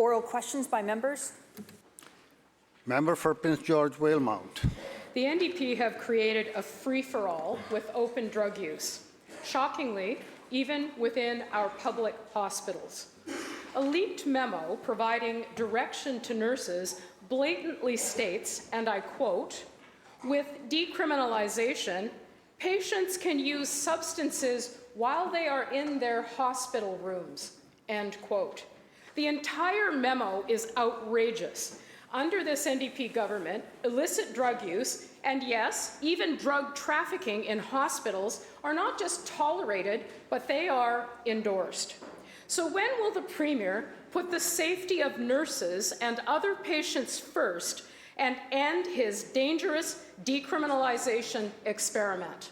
Oral questions by members. Member for Prince George Valemount. The NDP have created a free-for-all with open drug use. Shockingly, even within our public hospitals. A leaked memo providing direction to nurses blatantly states, and I quote, "With decriminalization, patients can use substances while they are in their hospital rooms," end quote. The entire memo is outrageous. Under this NDP government, illicit drug use, and yes, even drug trafficking in hospitals are not just tolerated, but they are endorsed. So when will the Premier put the safety of nurses and other patients first and end his dangerous decriminalization experiment?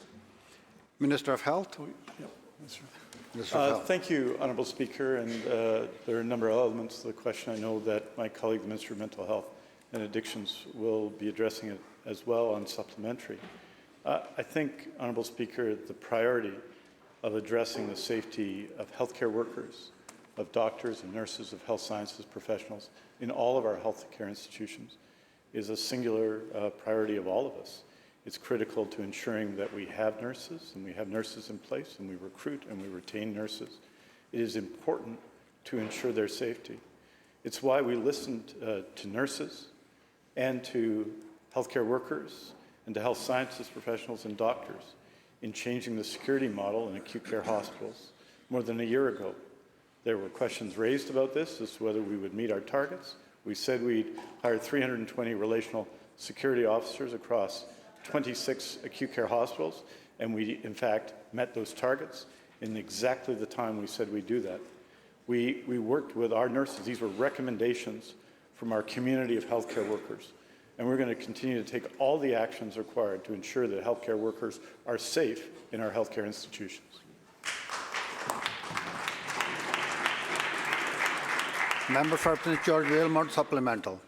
Minister of Health. Minister of Health. Thank you, Honourable Speaker. And there are a number of elements to the question. I know that my colleague, the Minister of Mental Health and Addictions, will be addressing it as well on supplementary. I think, Honourable Speaker, the priority of addressing the safety of healthcare workers, of doctors and nurses, of health sciences professionals in all of our healthcare institutions is a singular priority of all of us. It's critical to ensuring that we have nurses, and we have nurses in place, and we recruit and we retain nurses. It is important to ensure their safety. It's why we listened to nurses and to healthcare workers and to health sciences professionals and doctors in changing the security model in acute care hospitals more than a year ago. There were questions raised about this as to whether we would meet our targets. We said we'd hire 320 relational security officers across 26 acute care hospitals, and we, in fact, met those targets in exactly the time we said we'd do that. We worked with our nurses. These were recommendations from our community of healthcare workers, and we're going to continue to take all the actions required to ensure that healthcare workers are safe in our healthcare institutions. Member for Prince George Valemount, supplemental.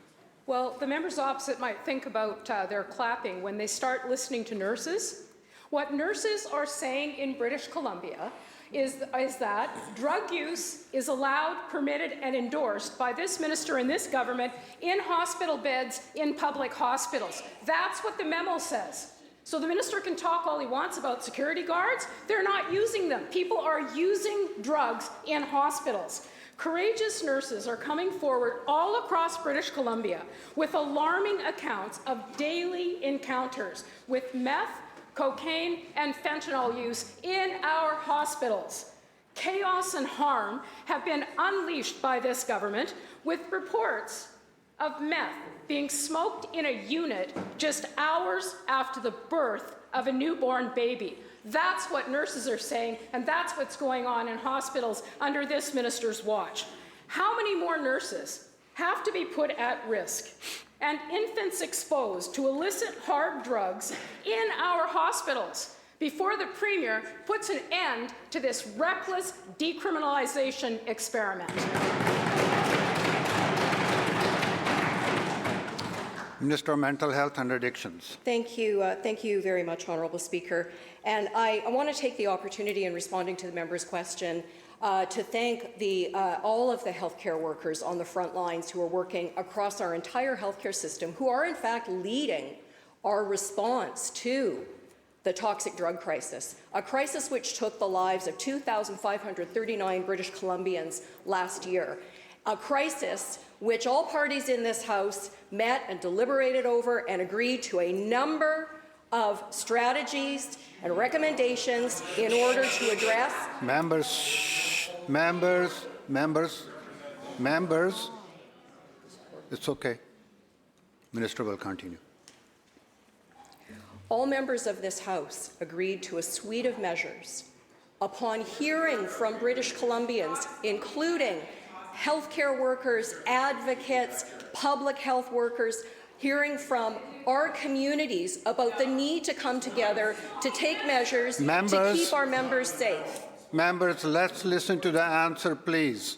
Well, the members opposite might think about their clapping when they start listening to nurses. What nurses are saying in British Columbia is that drug use is allowed, permitted, and endorsed by this minister and this government in hospital beds in public hospitals. That's what the memo says. So the minister can talk all he wants about security guards. They're not using them. People are using drugs in hospitals. Courageous nurses are coming forward all across British Columbia with alarming accounts of daily encounters with meth, cocaine, and fentanyl use in our hospitals. Chaos and harm have been unleashed by this government, with reports of meth being smoked in a unit just hours after the birth of a newborn baby. That's what nurses are saying, and that's what's going on in hospitals under this minister's watch. How many more nurses have to be put at risk and infants exposed to illicit hard drugs in our hospitals before the Premier puts an end to this reckless decriminalization experiment? Minister of Mental Health and Addictions. Thank you very much, Honourable Speaker. And I want to take the opportunity in responding to the member's question to thank all of the healthcare workers on the front lines who are working across our entire healthcare system, who are in fact leading our response to the toxic drug crisis, a crisis which took the lives of 2,539 British Columbians last year, a crisis which all parties in this House met and deliberated over and agreed to a number of strategies and recommendations in order to address. Members, it's okay. Minister will continue. All members of this House agreed to a suite of measures upon hearing from British Columbians, including healthcare workers, advocates, public health workers, hearing from our communities about the need to come together to take measures to keep our members safe. Members, let's listen to the answer, please.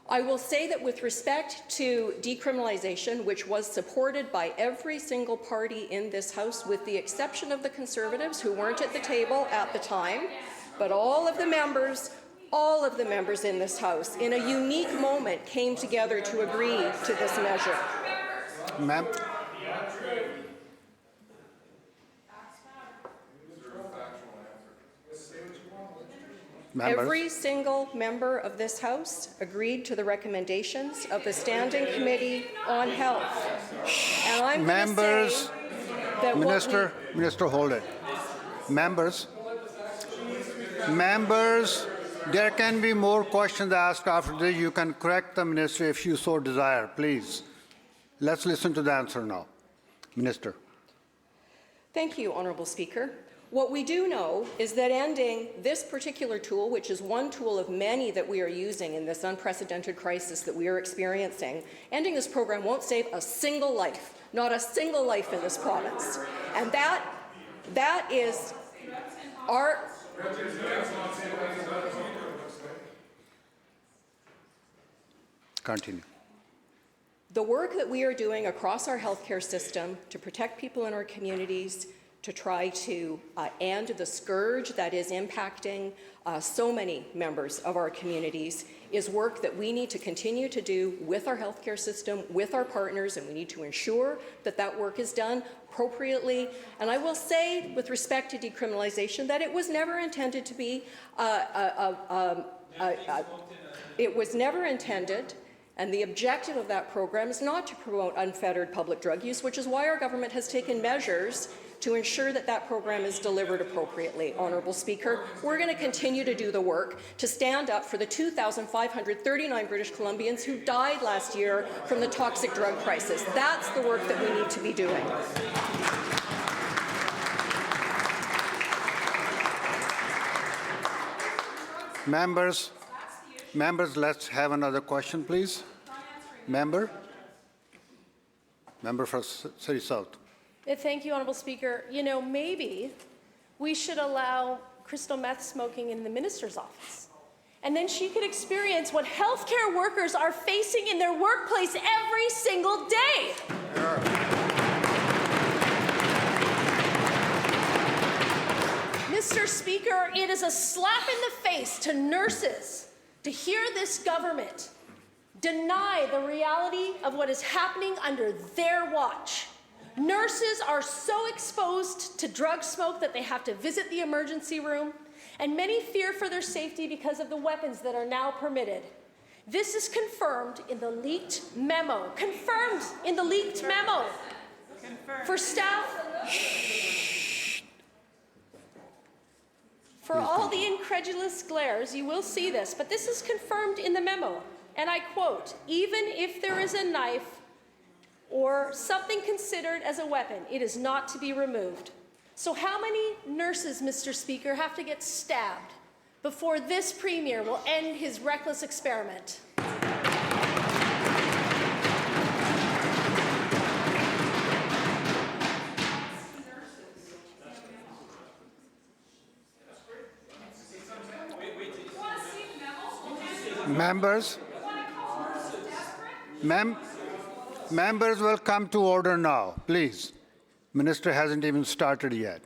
I will say that with respect to decriminalization, which was supported by every single party in this House, with the exception of the Conservatives who weren't at the table at the time, but all of the members all of the members in this House, in a unique moment, came together to agree to this measure. Ma'am? Members? Every single member of this House agreed to the recommendations of the Standing Committee on Health. And I'm going to Members, say that Minister, hold it. Members, there can be more questions asked after this. You can correct the minister if you so desire, please. Let's listen to the answer now. Minister. Thank you, Honourable Speaker. What we do know is that ending this particular tool, which is one tool of many that we are using in this unprecedented crisis that we are experiencing, ending this program won't save a single life, not a single life in this province. And that is our... Continue. The work that we are doing across our healthcare system to protect people in our communities, to try to end the scourge that is impacting so many members of our communities is work that we need to continue to do with our healthcare system, with our partners, and we need to ensure that that work is done appropriately. And I will say, with respect to decriminalization, that it was never intended to be, it was never intended, and the objective of that program is not to promote unfettered public drug use, which is why our government has taken measures to ensure that that program is delivered appropriately. Honourable Speaker, we're going to continue to do the work to stand up for the 2,539 British Columbians who died last year from the toxic drug crisis. That's the work that we need to be doing. Members, let's have another question, please. Member for City South. Thank you, Honourable Speaker. You know, maybe we should allow crystal meth smoking in the minister's office. And then she could experience what healthcare workers are facing in their workplace every single day. Mr. Speaker, it is a slap in the face to nurses to hear this government deny the reality of what is happening under their watch. Nurses are so exposed to drug smoke that they have to visit the emergency room, and many fear for their safety because of the weapons that are now permitted. This is confirmed in the leaked memo. Confirmed in the leaked memo. For staff. For all the incredulous glares, you will see this, but this is confirmed in the memo. And I quote, even if there is a knife or something considered as a weapon, it is not to be removed. So how many nurses, Mr. Speaker, have to get stabbed before this Premier will end his reckless experiment? Members will come to order now, please. Minister hasn't even started yet.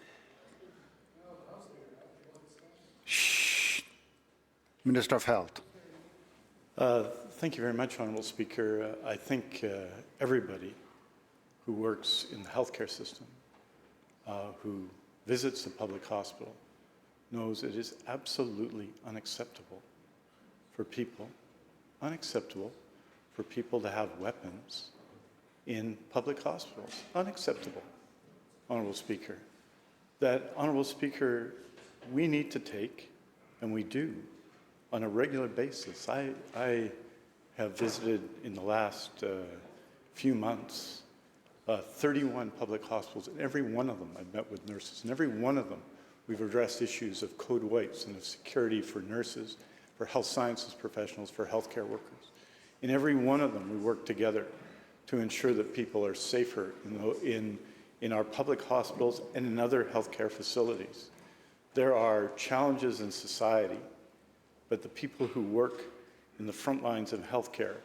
Shh. Minister of Health. Thank you very much, Honourable Speaker. I think everybody who works in the healthcare system, who visits the public hospital, knows it is absolutely unacceptable for people to have weapons in public hospitals. Unacceptable, Honourable Speaker. That, Honourable Speaker, we need to take, and we do, on a regular basis. I have visited in the last few months 31 public hospitals, and every one of them I've met with nurses, and every one of them we've addressed issues of code whites and of security for nurses, for health sciences professionals, for healthcare workers. In every one of them, we work together to ensure that people are safer in our public hospitals and in other healthcare facilities. There are challenges in society, but the people who work in the front lines of healthcare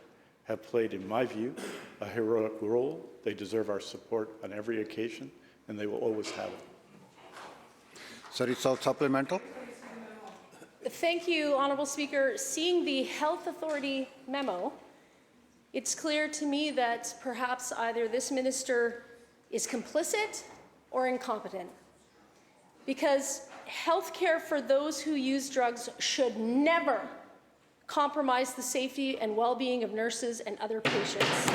have played, in my view, a heroic role. They deserve our support on every occasion, and they will always have it. City South supplemental. Thank you, Honourable Speaker. Seeing the Health Authority memo, it's clear to me that perhaps either this minister is complicit or incompetent. Because healthcare for those who use drugs should never compromise the safety and well-being of nurses and other patients.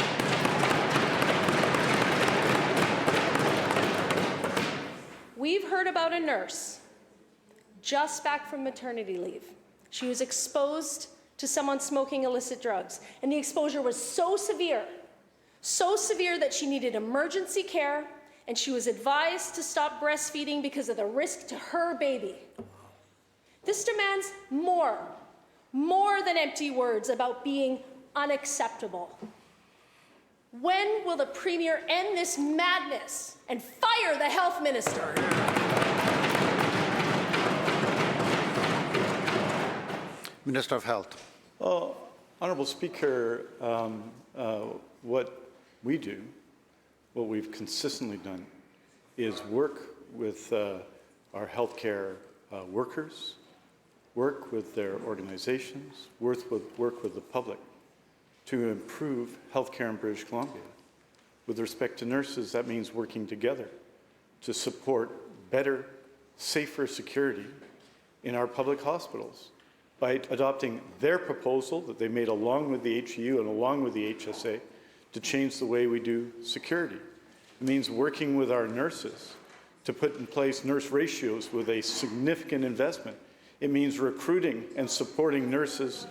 We've heard about a nurse just back from maternity leave. She was exposed to someone smoking illicit drugs, and the exposure was so severe that she needed emergency care, and she was advised to stop breastfeeding because of the risk to her baby. This demands more than empty words about being unacceptable. When will the Premier end this madness and fire the Health Minister? Minister of Health. Well, Honourable Speaker, what we do, what we've consistently done, is work with our healthcare workers, work with their organizations, work with the public to improve healthcare in British Columbia. With respect to nurses, that means working together to support better, safer security in our public hospitals by adopting their proposal that they made along with the HEU and along with the HSA to change the way we do security. It means working with our nurses to put in place nurse ratios with a significant investment. It means recruiting and supporting nurses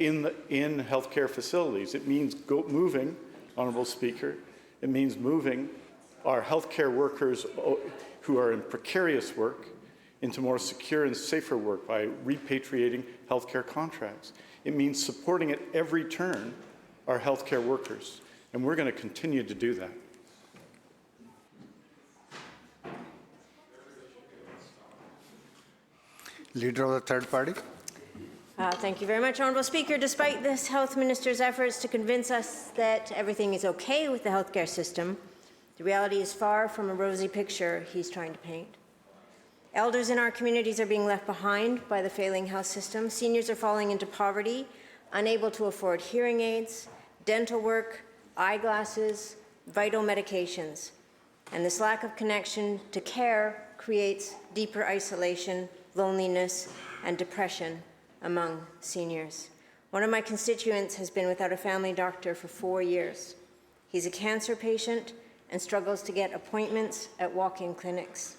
in healthcare facilities. It means moving, Honourable Speaker, it means moving our healthcare workers who are in precarious work into more secure and safer work by repatriating healthcare contracts. It means supporting at every turn our healthcare workers, and we're going to continue to do that. Leader of the third party. Thank you very much, Honourable Speaker. Despite this Health Minister's efforts to convince us that everything is okay with the healthcare system, the reality is far from a rosy picture he's trying to paint. Elders in our communities are being left behind by the failing health system. Seniors are falling into poverty, unable to afford hearing aids, dental work, eyeglasses, vital medications. And this lack of connection to care creates deeper isolation, loneliness, and depression among seniors. One of my constituents has been without a family doctor for 4 years. He's a cancer patient and struggles to get appointments at walk-in clinics.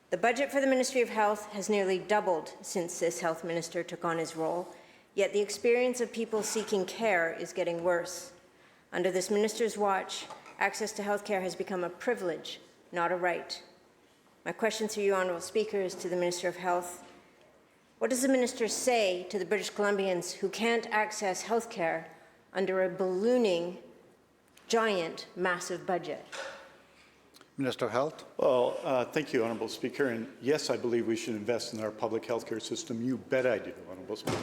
The budget for the Ministry of Health has nearly doubled since this health minister took on his role, yet the experience of people seeking care is getting worse. Under this minister's watch, access to health care has become a privilege, not a right. My question to you, Honourable Speaker, is to the Minister of Health. What does the minister say to the British Columbians who can't access health care under a ballooning, giant, massive budget? Minister of Health. Well, thank you, Honourable Speaker. And yes, I believe we should invest in our public health care system. You bet I do, Honourable Speaker.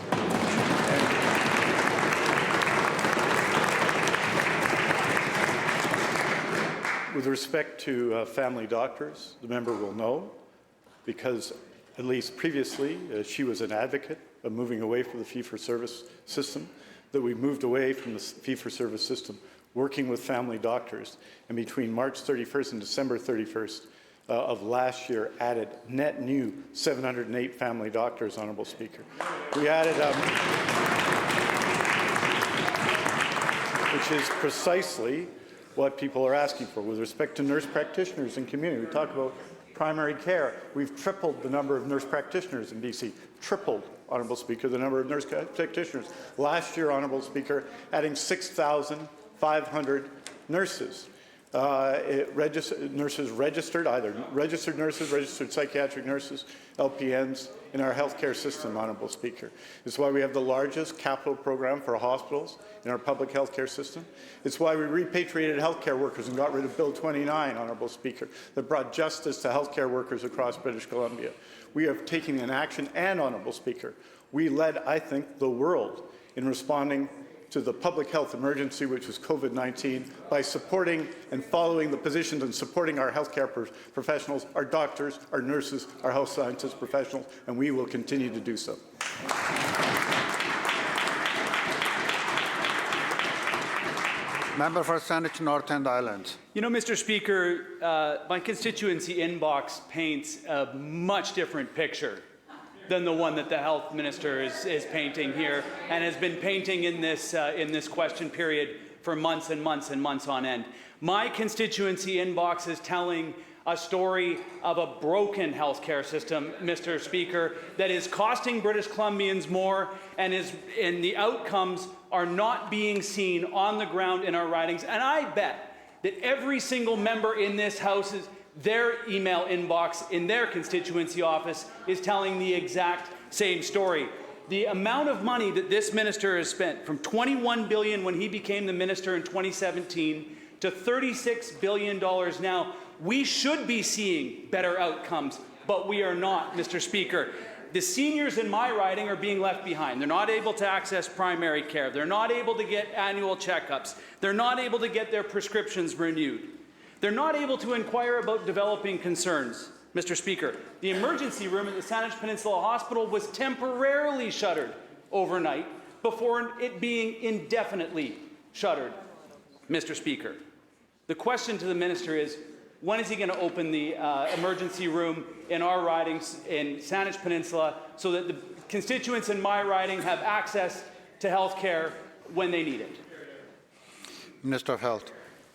With respect to family doctors, the member will know, because at least previously she was an advocate of moving away from the fee-for-service system, that we moved away from the fee-for-service system, working with family doctors, and between March 31st and December 31st of last year added net new 708 family doctors, Honourable Speaker. We added, which is precisely what people are asking for. With respect to nurse practitioners in community, we talk about primary care. We've tripled the number of nurse practitioners in BC, tripled, Honourable Speaker, the number of nurse practitioners. Last year, Honourable Speaker, adding 6,500 nurses. Nurses registered, either registered nurses, registered psychiatric nurses, LPNs in our healthcare system, Honourable Speaker. It's why we have the largest capital program for hospitals in our public healthcare system. It's why we repatriated healthcare workers and got rid of Bill 29, Honourable Speaker, that brought justice to healthcare workers across British Columbia. We have taken an action, and Honourable Speaker, we led, I think, the world in responding to the public health emergency, which was COVID-19, by supporting and following the positions and supporting our healthcare professionals, our doctors, our nurses, our health sciences professionals, and we will continue to do so. Member for Saanich North End Islands. You know, Mr. Speaker, my constituency inbox paints a much different picture than the one that the health minister is painting here and has been painting in this question period for months and months and months on end. My constituency inbox is telling a story of a broken healthcare system, Mr. Speaker, that is costing British Columbians more, and the outcomes are not being seen on the ground in our ridings. And I bet that every single member in this House, their email inbox in their constituency office is telling the exact same story. The amount of money that this minister has spent, from $21 billion when he became the minister in 2017 to $36 billion now, we should be seeing better outcomes, but we are not, Mr. Speaker. The seniors in my riding are being left behind. They're not able to access primary care. They're not able to get annual checkups. They're not able to get their prescriptions renewed. They're not able to inquire about developing concerns. Mr. Speaker, the emergency room at the Saanich Peninsula Hospital was temporarily shuttered overnight before it being indefinitely shuttered. Mr. Speaker, the question to the minister is, when is he going to open the emergency room in our ridings in Saanich Peninsula so that the constituents in my riding have access to health care when they need it? Minister of Health.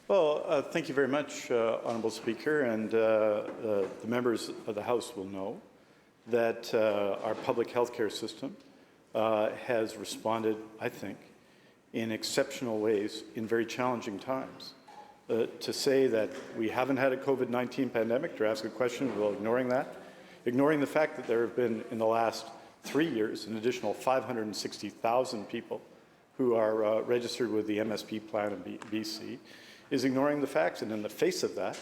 Well, thank you very much, Honourable Speaker, and the members of the House will know that our public health care system has responded, I think, in exceptional ways in very challenging times. To say that we haven't had a COVID-19 pandemic, to ask a question while ignoring that, ignoring the fact that there have been, in the last 3 years, an additional 560,000 people who are registered with the MSP plan in BC, is ignoring the facts. And in the face of that,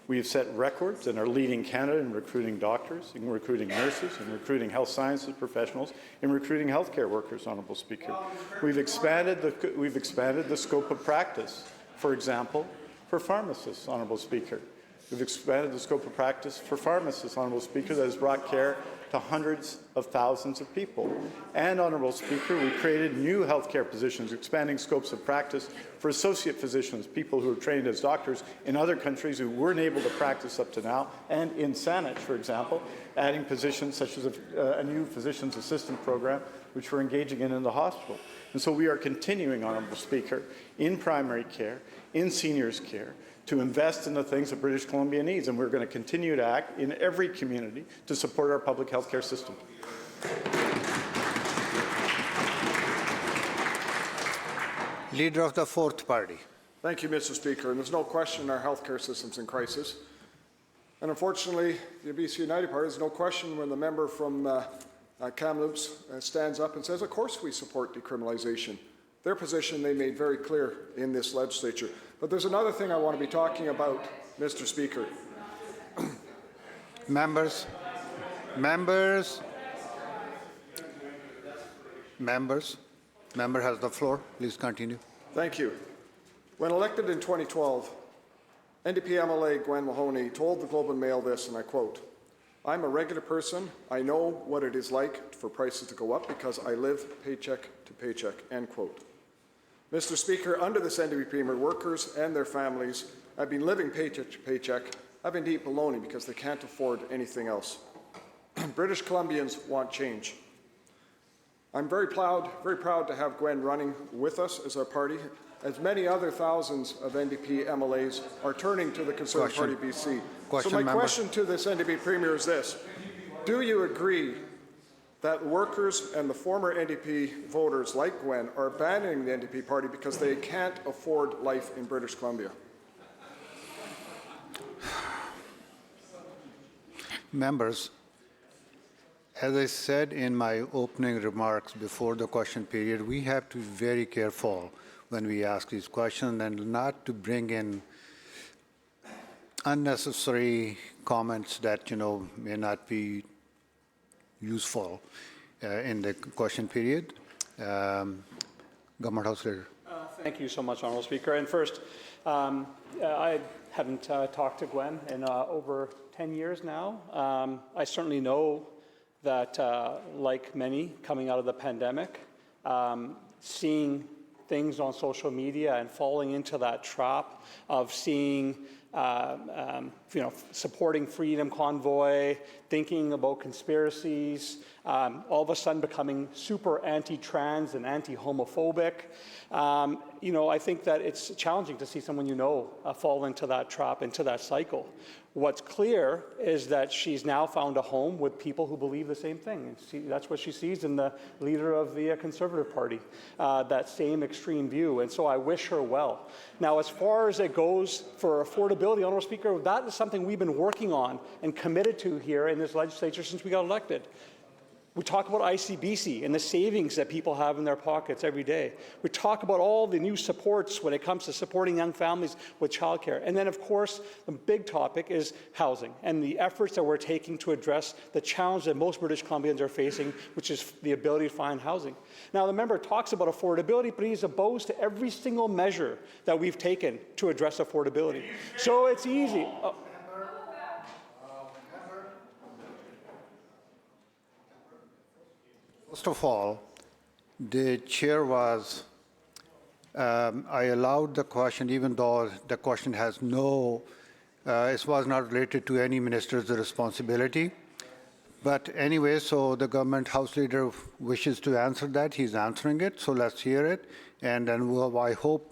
we've set records and are leading Canada in recruiting doctors, in recruiting nurses, in recruiting health sciences professionals, in recruiting healthcare workers, Honourable Speaker. We've expanded the scope of practice, for example, for pharmacists, Honourable Speaker. We've expanded the scope of practice for pharmacists, Honourable Speaker, that has brought care to hundreds of thousands of people. And, Honourable Speaker, we created new healthcare positions, expanding scopes of practice for associate physicians, people who are trained as doctors in other countries who weren't able to practice up to now, and in Saanich, for example, adding positions such as a new physician's assistant program, which we're engaging in the hospital. And so we are continuing, Honourable Speaker, in primary care, in seniors' care, to invest in the things that British Columbia needs, and we're going to continue to act in every community to support our public health care system. Leader of the Fourth Party. Thank you, Mr. Speaker. And there's no question our healthcare system's in crisis. And unfortunately, the BC United Party, there's no question when the member from Kamloops stands up and says, of course we support decriminalization. Their position they made very clear in this legislature. But there's another thing I want to be talking about, Mr. Speaker. Members. Member has the floor. Please continue. Thank you. When elected in 2012, NDP MLA Gwen Mahoney told the Globe and Mail this, and I quote, "I'm a regular person. I know what it is like for prices to go up because I live paycheck to paycheck," end quote. Mr. Speaker, under this NDP Premier, workers and their families have been living paycheck to paycheck, having to eat bologna because they can't afford anything else. British Columbians want change. I'm very proud to have Gwen running with us as our party, as many other thousands of NDP MLAs are turning to the Conservative Party BC. So my question to this NDP Premier is this: do you agree that workers and the former NDP voters like Gwen are abandoning the NDP party because they can't afford life in British Columbia? Members, as I said in my opening remarks before the question period, we have to be very careful when we ask these questions and not to bring in unnecessary comments that, may not be useful in the question period. Government House Leader. Thank you so much, Honourable Speaker. And first, I haven't talked to Gwen in over 10 years now. I certainly know that, like many coming out of the pandemic, seeing things on social media and falling into that trap of seeing, supporting Freedom Convoy, thinking about conspiracies, all of a sudden becoming super anti-trans and anti-homophobic. I think that it's challenging to see someone fall into that trap, into that cycle. What's clear is that she's now found a home with people who believe the same thing. And that's what she sees in the leader of the Conservative Party, that same extreme view. And so I wish her well. Now, as far as it goes for affordability, Honourable Speaker, that is something we've been working on and committed to here in this legislature since we got elected. We talk about ICBC and the savings that people have in their pockets every day. We talk about all the new supports when it comes to supporting young families with childcare. And then, of course, the big topic is housing and the efforts that we're taking to address the challenge that most British Columbians are facing, which is the ability to find housing. Now, the member talks about affordability, but he's opposed to every single measure that we've taken to address affordability. So it's easy. First of all, the chair was, I allowed the question, even though the question has it was not related to any minister's responsibility. But anyway, so the government House Leader wishes to answer that. He's answering it, so let's hear it. And then I hope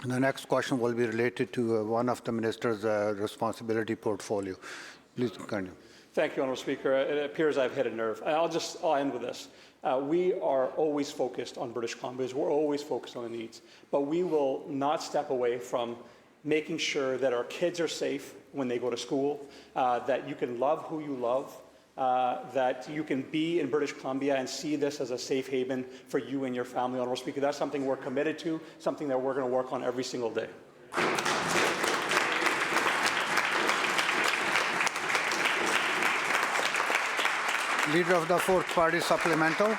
the next question will be related to one of the minister's responsibility portfolio. Please continue. Thank you, Honourable Speaker. It appears I've hit a nerve. I'll end with this. We are always focused on British Columbians. We're always focused on the needs. But we will not step away from making sure that our kids are safe when they go to school, that you can love who you love, that you can be in British Columbia and see this as a safe haven for you and your family, Honourable Speaker. That's something we're committed to, something that we're going to work on every single day. Leader of the Fourth Party, supplemental.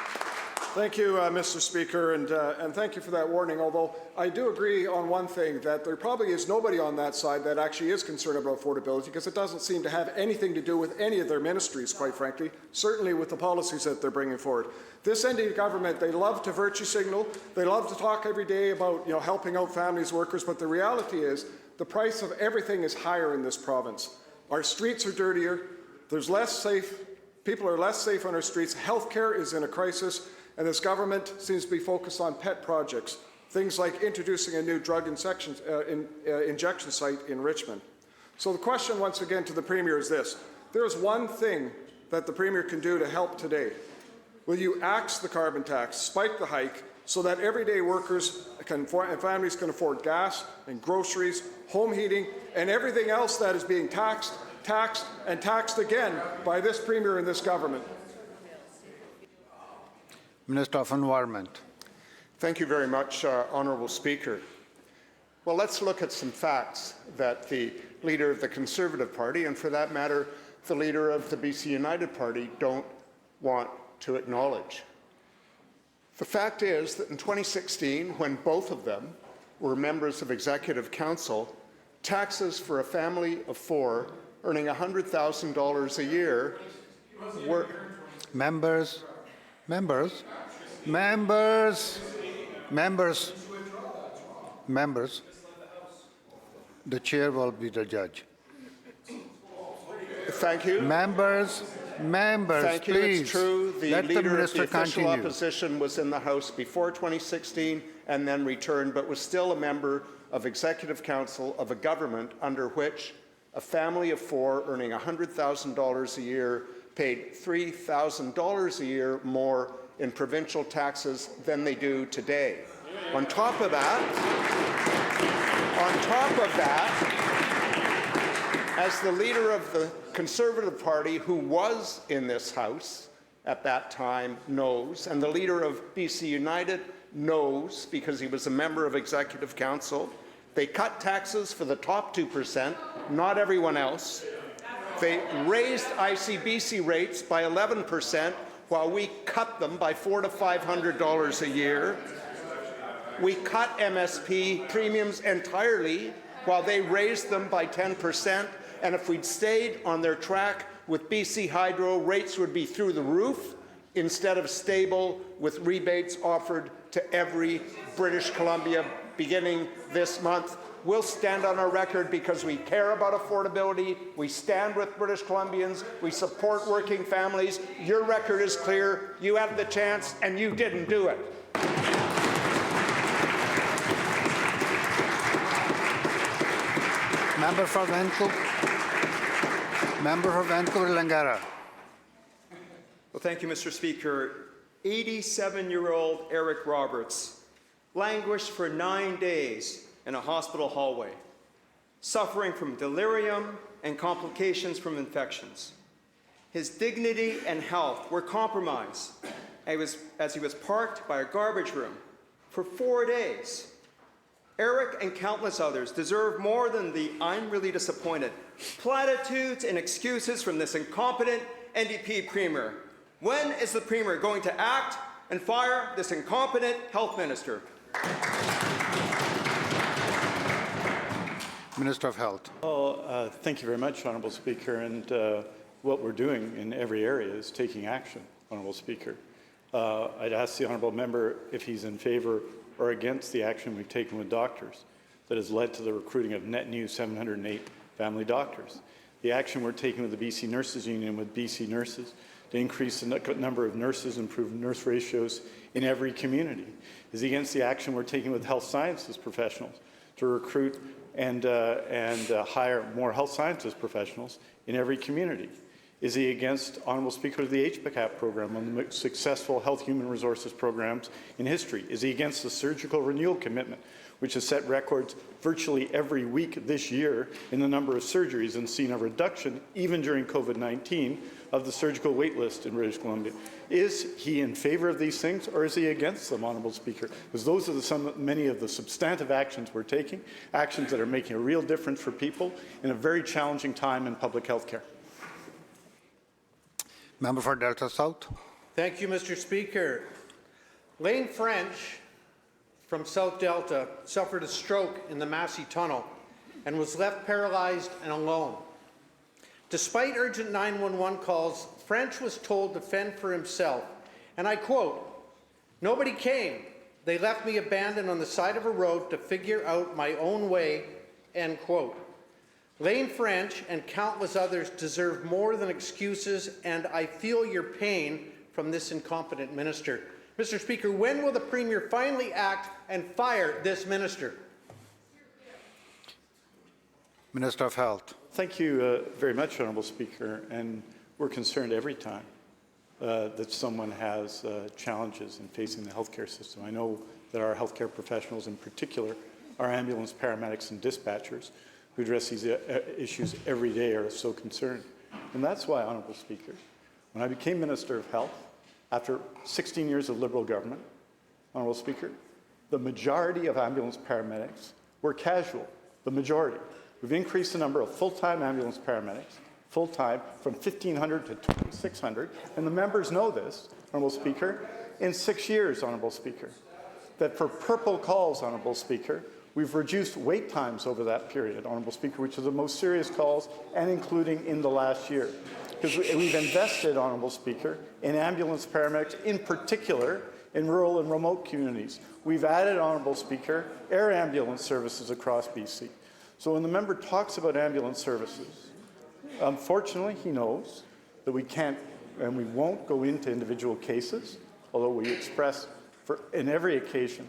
Thank you, Mr. Speaker, and thank you for that warning, although I do agree on one thing, that there probably is nobody on that side that actually is concerned about affordability, because it doesn't seem to have anything to do with any of their ministries, quite frankly, certainly with the policies that they're bringing forward. This NDP government, they love to virtue signal, they love to talk every day about helping out families, workers, but the reality is the price of everything is higher in this province. Our streets are dirtier, there's less safe, people are less safe on our streets, healthcare is in a crisis, and this government seems to be focused on pet projects, things like introducing a new drug injection site in Richmond. So the question once again to the Premier is this. There is one thing that the Premier can do to help today. Will you axe the carbon tax, spike the hike, so that everyday workers and families can afford gas and groceries, home heating, and everything else that is being taxed and taxed again by this Premier and this government? Minister of Environment. Thank you very much, Honourable Speaker. Well, let's look at some facts that the leader of the Conservative Party, and for that matter, the leader of the BC United Party, don't want to acknowledge. The fact is that in 2016, when both of them were members of Executive Council, taxes for a family of four earning $100,000 a year were... Members. The chair will be the judge. Thank you. Members, Thank you. please. It's true. The Let leader the minister of the official continue. opposition was in the House before 2016 and then returned, but was still a member of Executive Council of a government under which a family of four earning $100,000 a year paid $3,000 a year more in provincial taxes than they do today. On top of that, as the leader of the Conservative Party, who was in this House at that time, knows, and the leader of BC United knows, because he was a member of Executive Council, they cut taxes for the top 2%, not everyone else. They raised ICBC rates by 11%, while we cut them by $400 to $500 a year. We cut MSP premiums entirely, while they raised them by 10%. And if we'd stayed on their track, with BC Hydro, rates would be through the roof instead of stable, with rebates offered to every British Columbia beginning this month. We'll stand on our record because we care about affordability. We stand with British Columbians. We support working families. Your record is clear. You had the chance, and you didn't do it. Member for Vancouver. Member for Vancouver-Langara. Well, thank you, Mr. Speaker. 87-year-old Eric Roberts languished for 9 days in a hospital hallway, suffering from delirium and complications from infections. His dignity and health were compromised as he was parked by a garbage room for 4 days. Eric and countless others deserve more than the "I'm really disappointed" platitudes and excuses from this incompetent NDP Premier. When is the Premier going to act and fire this incompetent health minister? Minister of Health. Well, thank you very much, Honourable Speaker. And what we're doing in every area is taking action, Honourable Speaker. I'd ask the Honourable Member if he's in favour or against the action we've taken with doctors that has led to the recruiting of net new 708 family doctors. The action we're taking with the BC Nurses Union with BC nurses to increase the number of nurses, improve nurse ratios in every community. Is against the action we're taking with health sciences professionals to recruit and hire more health sciences professionals in every community. Is he against, Honourable Speaker, the HPCAP program, one of the most successful health human resources programs in history? Is he against the surgical renewal commitment, which has set records virtually every week this year in the number of surgeries and seen a reduction, even during COVID-19, of the surgical wait list in British Columbia? Is he in favour of these things, or is he against them, Honourable Speaker? Because those are many of the substantive actions we're taking, actions that are making a real difference for people in a very challenging time in public health care. Member for Delta South. Thank you, Mr. Speaker. Lane French from South Delta suffered a stroke in the Massey Tunnel and was left paralyzed and alone. Despite urgent 911 calls, French was told to fend for himself, and I quote, "Nobody came. They left me abandoned on the side of a road to figure out my own way," end quote. Lane French and countless others deserve more than excuses, and I feel your pain from this incompetent minister. Mr. Speaker, when will the Premier finally act and fire this minister? Minister of Health. Thank you very much, Honourable Speaker. And we're concerned every time that someone has challenges in facing the healthcare system. I know that our healthcare professionals, in particular, our ambulance paramedics and dispatchers, who address these issues every day, are so concerned. And that's why, Honourable Speaker, when I became Minister of Health, after 16 years of Liberal government, Honourable Speaker, the majority of ambulance paramedics were casual, the majority. We've increased the number of full-time ambulance paramedics, full-time, from 1,500 to 2,600, and the members know this, Honourable Speaker, in 6 years, Honourable Speaker, that for purple calls, Honourable Speaker, we've reduced wait times over that period, Honourable Speaker, which are the most serious calls, and including in the last year. Because we've invested, Honourable Speaker, in ambulance paramedics, in particular in rural and remote communities. We've added, Honourable Speaker, air ambulance services across BC. So when the member talks about ambulance services, unfortunately, he knows that we can't and we won't go into individual cases, although we express in every occasion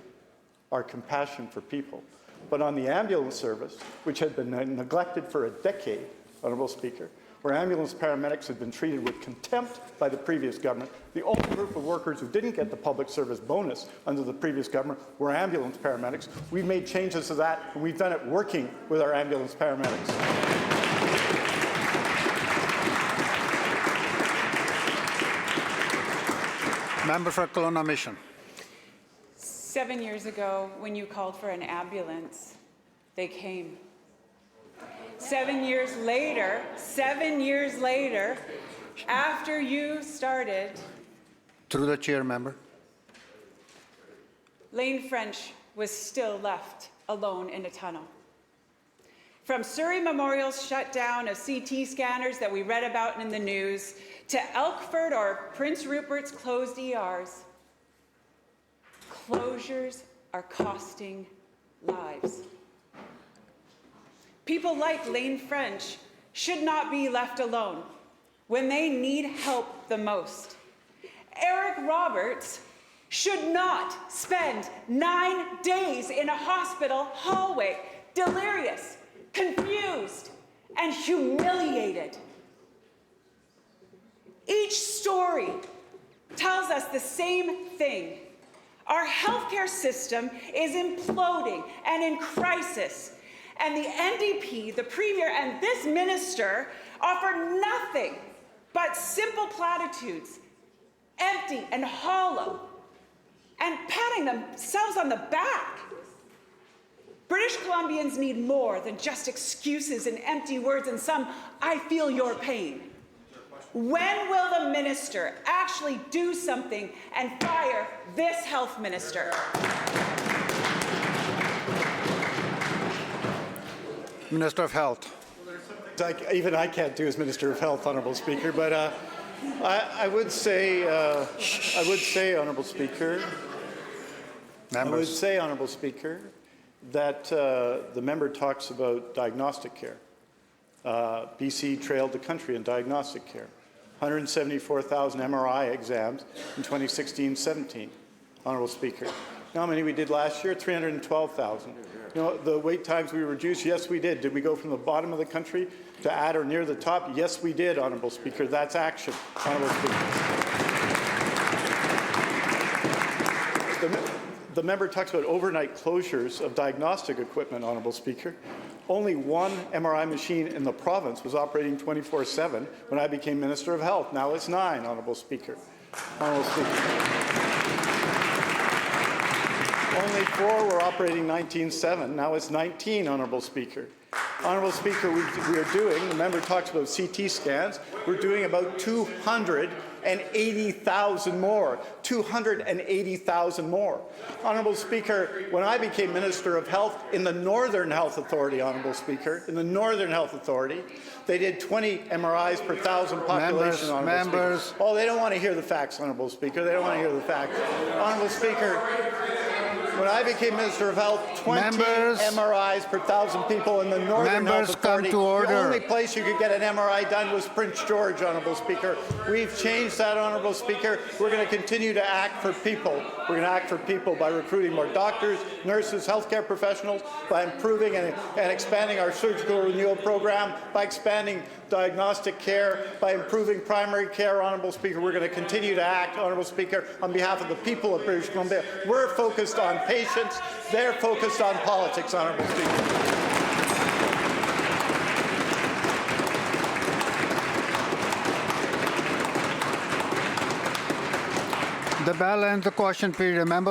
our compassion for people. But on the ambulance service, which had been neglected for a decade, Honourable Speaker, where ambulance paramedics had been treated with contempt by the previous government, the only group of workers who didn't get the public service bonus under the previous government were ambulance paramedics. We've made changes to that, and we've done it working with our ambulance paramedics. Member for Kelowna Mission. 7 years ago, when you called for an ambulance, they came. 7 years later, after you started, Through the chair, member. Lane French was still left alone in a tunnel. From Surrey Memorial's shutdown of CT scanners that we read about in the news, to Elkford or Prince Rupert's closed ERs, closures are costing lives. People like Lane French should not be left alone when they need help the most. Eric Roberts should not spend 9 days in a hospital hallway, delirious, confused, and humiliated. Each story tells us the same thing. Our healthcare system is imploding and in crisis, and the NDP, the Premier, and this minister offer nothing but simple platitudes, empty and hollow, and patting themselves on the back. British Columbians need more than just excuses and empty words and some "I feel your pain." When will the minister actually do something and fire this health minister? Minister of Health. Even I can't do as Minister of Health, Honourable Speaker, but I would say, Honourable Speaker, that the member talks about diagnostic care. BC trailed the country in diagnostic care. 174,000 MRI exams in 2016-17, Honourable Speaker. You know how many we did last year? 312,000. You know, the wait times we reduced, yes, we did. Did we go from the bottom of the country to at or near the top? Yes, we did, Honourable Speaker. That's action, Honourable Speaker. The member talks about overnight closures of diagnostic equipment, Honourable Speaker. Only one MRI machine in the province was operating 24/7 when I became Minister of Health. Now it's 9, Honourable Speaker. Honourable Speaker. Only 4 were operating 19/7. Now it's 19, Honourable Speaker. Honourable Speaker, we are doing, the member talks about CT scans, we're doing about 280,000 more. 280,000 more. Honourable Speaker, when I became Minister of Health in the Northern Health Authority, Honourable Speaker, in the Northern Health Authority, they did 20 MRIs per 1,000 population, Honourable Speaker. Oh, they don't want to hear the facts, Honourable Speaker. They don't want to hear the facts. Honourable Speaker, when I became Minister of Health, 20 MRIs per 1,000 people in the Northern Health Authority. The only place you could get an MRI done was Prince George, Honourable Speaker. We've changed that, Honourable Speaker. We're going to continue to act for people. We're going to act for people by recruiting more doctors, nurses, healthcare professionals, by improving and expanding our surgical renewal program, by expanding diagnostic care, by improving primary care, Honourable Speaker. We're going to continue to act, Honourable Speaker, on behalf of the people of British Columbia. We're focused on patients. They're focused on politics, Honourable Speaker. The bell ends the question period. Member